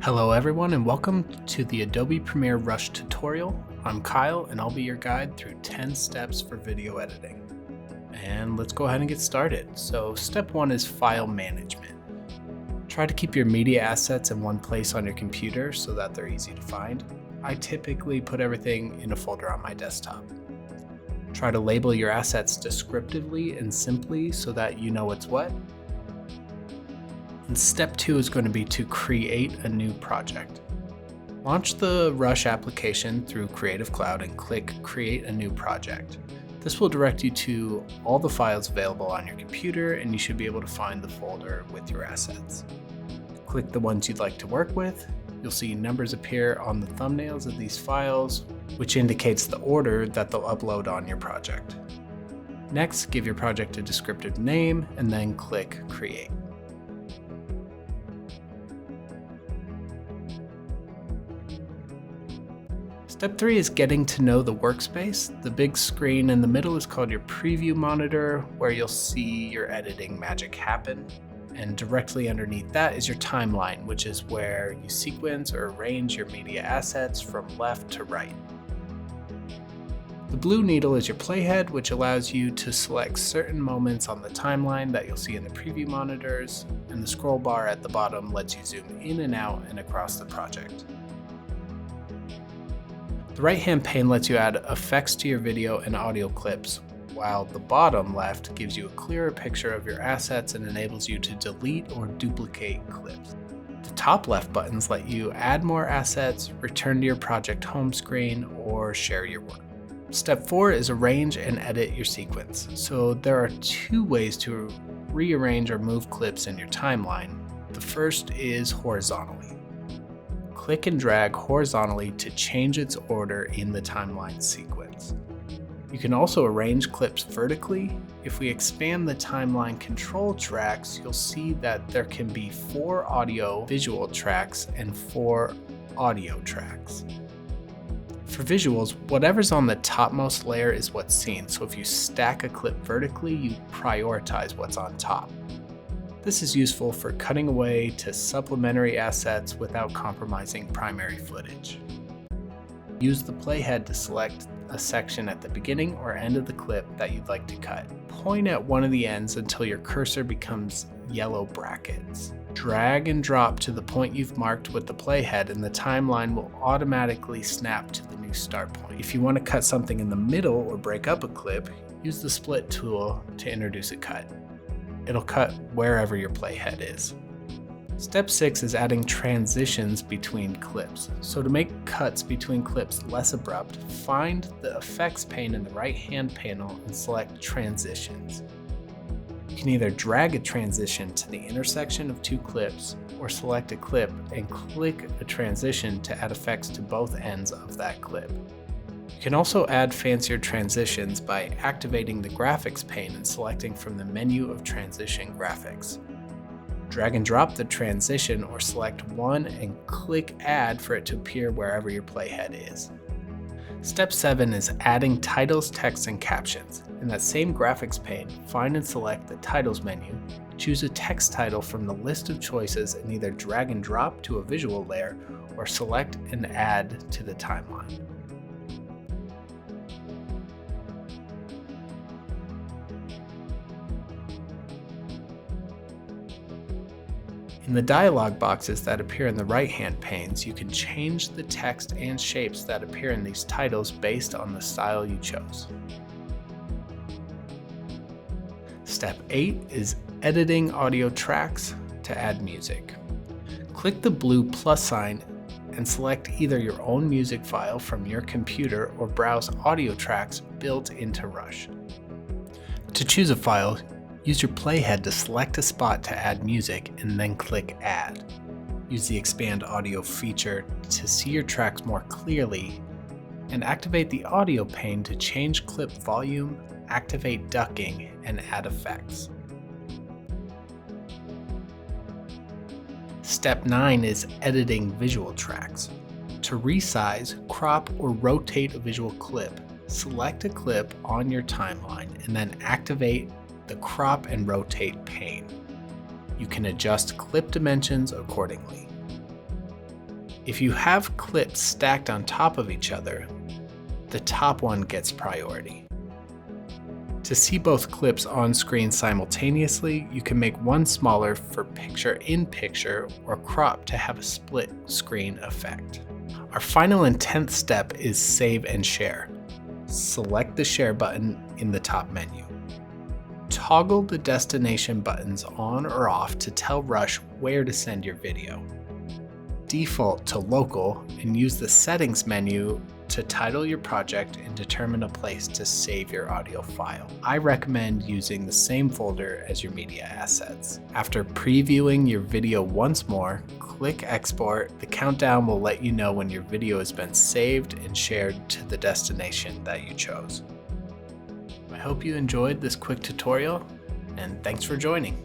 Hello everyone and welcome to the Adobe Premiere Rush tutorial. I'm Kyle and I'll be your guide through 10 steps for video editing. And let's go ahead and get started. So step 1 is file management. Try to keep your media assets in one place on your computer so that they're easy to find. I typically put everything in a folder on my desktop. Try to label your assets descriptively and simply so that you know what's what. And step 2 is going to be to create a new project. Launch the Rush application through Creative Cloud and click Create a New Project. This will direct you to all the files available on your computer and you should be able to find the folder with your assets. Click the ones you'd like to work with. You'll see numbers appear on the thumbnails of these files, which indicates the order that they'll upload on your project. Next, give your project a descriptive name and then click Create. Step 3 is getting to know the workspace. The big screen in the middle is called your preview monitor, where you'll see your editing magic happen. And directly underneath that is your timeline, which is where you sequence or arrange your media assets from left to right. The blue needle is your playhead, which allows you to select certain moments on the timeline that you'll see in the preview monitors, and the scroll bar at the bottom lets you zoom in and out and across the project. The right-hand pane lets you add effects to your video and audio clips, while the bottom left gives you a clearer picture of your assets and enables you to delete or duplicate clips. The top left buttons let you add more assets, return to your project home screen, or share your work. Step 4 is arrange and edit your sequence. So there are 2 ways to rearrange or move clips in your timeline. The first is horizontally. Click and drag horizontally to change its order in the timeline sequence. You can also arrange clips vertically. If we expand the timeline control tracks, you'll see that there can be 4 audio visual tracks and 4 audio tracks. For visuals, whatever's on the topmost layer is what's seen, so if you stack a clip vertically, you prioritize what's on top. This is useful for cutting away to supplementary assets without compromising primary footage. Use the playhead to select a section at the beginning or end of the clip that you'd like to cut. Point at one of the ends until your cursor becomes yellow brackets. Drag and drop to the point you've marked with the playhead and the timeline will automatically snap to the new start point. If you want to cut something in the middle or break up a clip, use the split tool to introduce a cut. It'll cut wherever your playhead is. Step 6 is adding transitions between clips. So to make cuts between clips less abrupt, find the effects pane in the right-hand panel and select transitions. You can either drag a transition to the intersection of 2 clips or select a clip and click a transition to add effects to both ends of that clip. You can also add fancier transitions by activating the graphics pane and selecting from the menu of transition graphics. Drag and drop the transition or select one and click add for it to appear wherever your playhead is. Step 7 is adding titles, text, and captions. In that same graphics pane, find and select the titles menu, choose a text title from the list of choices and either drag and drop to a visual layer or select and add to the timeline. In the dialog boxes that appear in the right-hand panes, you can change the text and shapes that appear in these titles based on the style you chose. Step 8 is editing audio tracks to add music. Click the blue plus sign and select either your own music file from your computer or browse audio tracks built into Rush. To choose a file, use your playhead to select a spot to add music and then click Add. Use the Expand Audio feature to see your tracks more clearly and activate the audio pane to change clip volume, activate ducking, and add effects. Step 9 is editing visual tracks. To resize, crop, or rotate a visual clip, select a clip on your timeline and then activate the crop and rotate pane. You can adjust clip dimensions accordingly. If you have clips stacked on top of each other, the top one gets priority. To see both clips on screen simultaneously, you can make one smaller for picture-in-picture or crop to have a split screen effect. Our final and 10th step is save and share. Select the share button in the top menu. Toggle the destination buttons on or off to tell Rush where to send your video. Default to local and use the settings menu to title your project and determine a place to save your audio file. I recommend using the same folder as your media assets. After previewing your video once more, click export. The countdown will let you know when your video has been saved and shared to the destination that you chose. I hope you enjoyed this quick tutorial, and thanks for joining.